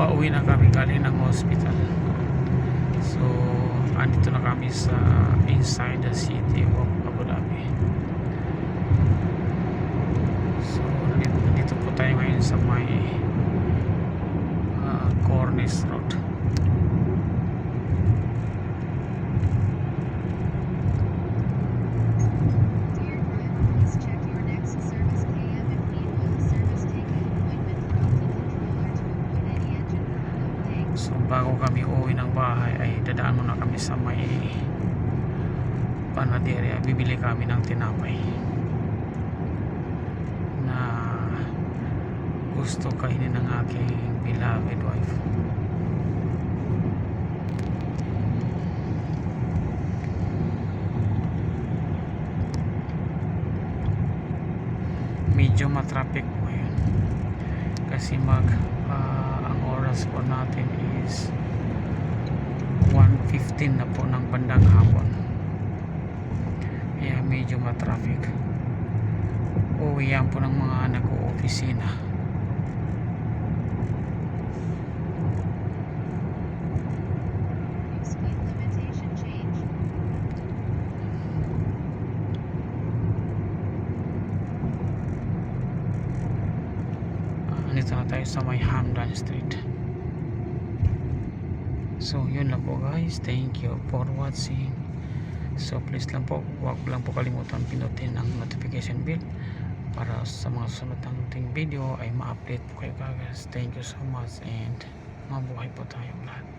pauwi na kami galing ng hospital. So andito na kami sa inside the city of Abu Dhabi. So nandito po tayo ngayon sa may Cornice Road. So bago kami uwi ng bahay ay dadaan muna kami sa may panaderia. Bibili kami ng tinapay na gusto kainin ng aking beloved wife. Medyo matraffic po yun kasi ang oras po natin is 1:15 na po ng bandang hapon, kaya medyo matraffic. Uwi yan po ng mga nag-o-opisina. Nandito na tayo sa may Hamdan Street. So yun lang po guys, thank you for watching. So please lang po, huwag lang po kalimutan pinutin ang notification bell para sa mga susunod nating video ay ma-update po kayo guys. Thank you so much and mabuhay po tayong lahat.